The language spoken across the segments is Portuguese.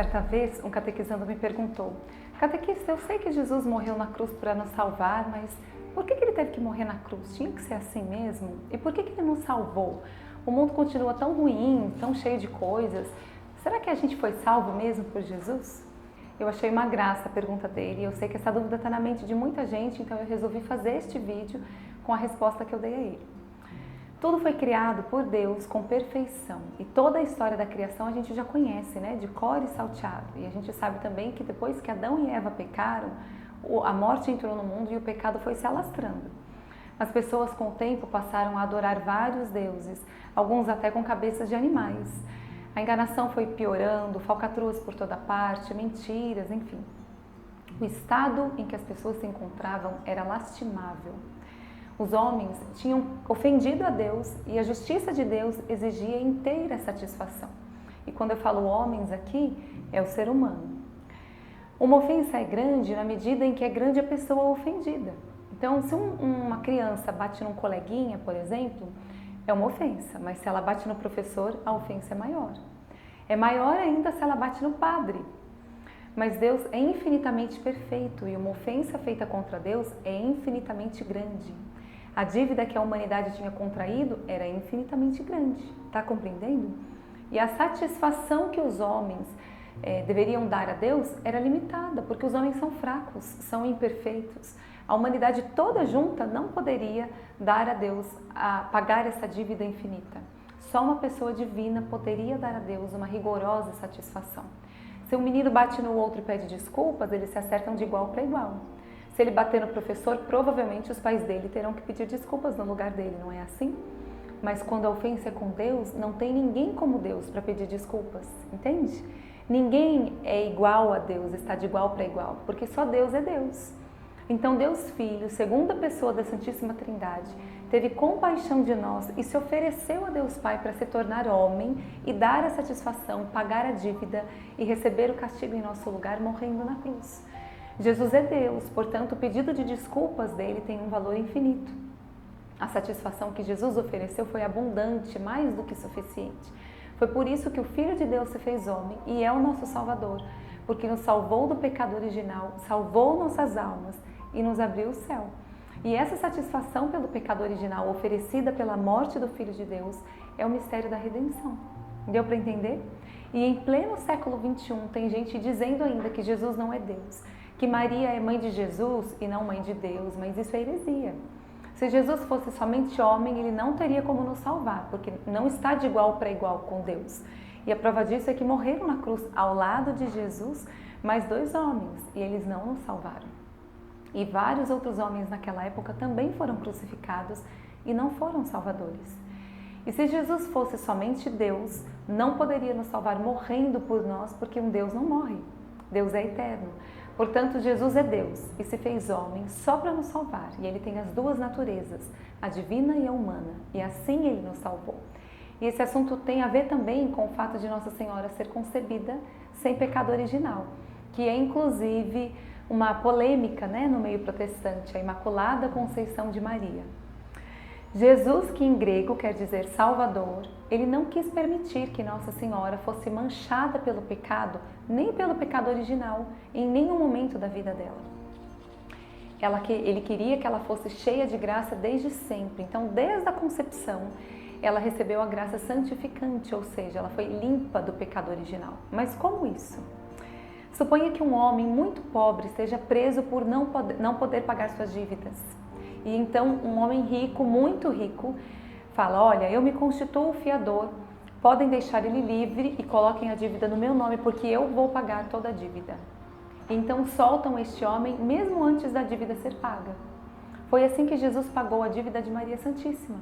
Certa vez, um catequizando me perguntou: catequista, eu sei que Jesus morreu na cruz para nos salvar, mas por que ele teve que morrer na cruz? Tinha que ser assim mesmo? E por que ele nos salvou? O mundo continua tão ruim, tão cheio de coisas. Será que a gente foi salvo mesmo por Jesus? Eu achei uma graça a pergunta dele e eu sei que essa dúvida está na mente de muita gente, então eu resolvi fazer este vídeo com a resposta que eu dei a ele. Tudo foi criado por Deus com perfeição e toda a história da criação a gente já conhece, né? De cor e salteado. E a gente sabe também que depois que Adão e Eva pecaram, a morte entrou no mundo e o pecado foi se alastrando. As pessoas com o tempo passaram a adorar vários deuses, alguns até com cabeças de animais. A enganação foi piorando, falcatruas por toda parte, mentiras, enfim. O estado em que as pessoas se encontravam era lastimável. Os homens tinham ofendido a Deus e a justiça de Deus exigia inteira satisfação. E quando eu falo homens aqui, é o ser humano. Uma ofensa é grande na medida em que é grande a pessoa ofendida. Então, se uma criança bate num coleguinha, por exemplo, é uma ofensa, mas se ela bate no professor, a ofensa é maior. É maior ainda se ela bate no padre. Mas Deus é infinitamente perfeito e uma ofensa feita contra Deus é infinitamente grande. A dívida que a humanidade tinha contraído era infinitamente grande, está compreendendo? E a satisfação que os homens deveriam dar a Deus era limitada, porque os homens são fracos, são imperfeitos. A humanidade toda junta não poderia dar a Deus, pagar essa dívida infinita. Só uma pessoa divina poderia dar a Deus uma rigorosa satisfação. Se um menino bate no outro e pede desculpas, eles se acertam de igual para igual. Se ele bater no professor, provavelmente os pais dele terão que pedir desculpas no lugar dele, não é assim? Mas quando a ofensa é com Deus, não tem ninguém como Deus para pedir desculpas, entende? Ninguém é igual a Deus, está de igual para igual, porque só Deus é Deus. Então Deus Filho, segunda pessoa da Santíssima Trindade, teve compaixão de nós e se ofereceu a Deus Pai para se tornar homem e dar a satisfação, pagar a dívida e receber o castigo em nosso lugar, morrendo na cruz. Jesus é Deus, portanto o pedido de desculpas dele tem um valor infinito. A satisfação que Jesus ofereceu foi abundante, mais do que suficiente. Foi por isso que o Filho de Deus se fez homem e é o nosso Salvador, porque nos salvou do pecado original, salvou nossas almas e nos abriu o céu. E essa satisfação pelo pecado original oferecida pela morte do Filho de Deus é o mistério da redenção. Deu para entender? E em pleno século XXI tem gente dizendo ainda que Jesus não é Deus, que Maria é mãe de Jesus e não mãe de Deus, mas isso é heresia. Se Jesus fosse somente homem, ele não teria como nos salvar, porque não está de igual para igual com Deus. E a prova disso é que morreram na cruz ao lado de Jesus mais 2 homens, e eles não nos salvaram. E vários outros homens naquela época também foram crucificados e não foram salvadores. E se Jesus fosse somente Deus, não poderia nos salvar morrendo por nós, porque um Deus não morre. Deus é eterno. Portanto, Jesus é Deus e se fez homem só para nos salvar. E ele tem as 2 naturezas, a divina e a humana. E assim ele nos salvou. E esse assunto tem a ver também com o fato de Nossa Senhora ser concebida sem pecado original, que é inclusive uma polêmica, né, no meio protestante, a Imaculada Conceição de Maria. Jesus, que em grego quer dizer Salvador, ele não quis permitir que Nossa Senhora fosse manchada pelo pecado, nem pelo pecado original, em nenhum momento da vida dela. Ele queria que ela fosse cheia de graça desde sempre, então desde a concepção ela recebeu a graça santificante, ou seja, ela foi limpa do pecado original. Mas como isso? Suponha que um homem muito pobre seja preso por não poder pagar suas dívidas. E então um homem rico, muito rico, fala: olha, eu me constituo fiador, podem deixar ele livre e coloquem a dívida no meu nome, porque eu vou pagar toda a dívida. Então soltam este homem mesmo antes da dívida ser paga. Foi assim que Jesus pagou a dívida de Maria Santíssima.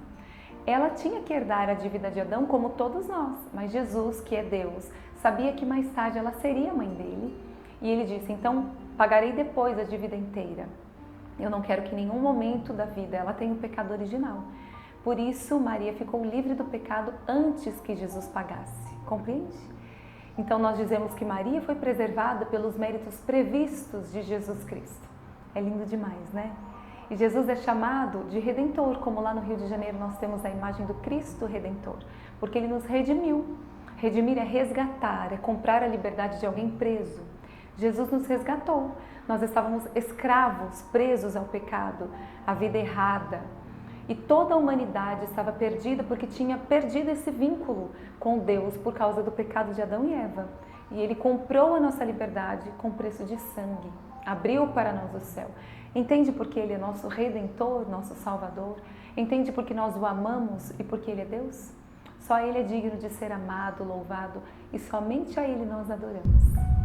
Ela tinha que herdar a dívida de Adão como todos nós, mas Jesus, que é Deus, sabia que mais tarde ela seria mãe dele e ele disse: então pagarei depois a dívida inteira. Eu não quero que em nenhum momento da vida ela tenha o pecado original. Por isso, Maria ficou livre do pecado antes que Jesus pagasse. Compreende? Então, nós dizemos que Maria foi preservada pelos méritos previstos de Jesus Cristo. É lindo demais, né? E Jesus é chamado de Redentor, como lá no Rio de Janeiro nós temos a imagem do Cristo Redentor, porque ele nos redimiu. Redimir é resgatar, é comprar a liberdade de alguém preso. Jesus nos resgatou. Nós estávamos escravos, presos ao pecado, à vida errada. E toda a humanidade estava perdida porque tinha perdido esse vínculo com Deus por causa do pecado de Adão e Eva. E Ele comprou a nossa liberdade com preço de sangue. Abriu para nós o céu. Entende porque Ele é nosso Redentor, nosso Salvador? Entende porque nós o amamos e porque Ele é Deus? Só Ele é digno de ser amado, louvado e somente a Ele nós adoramos.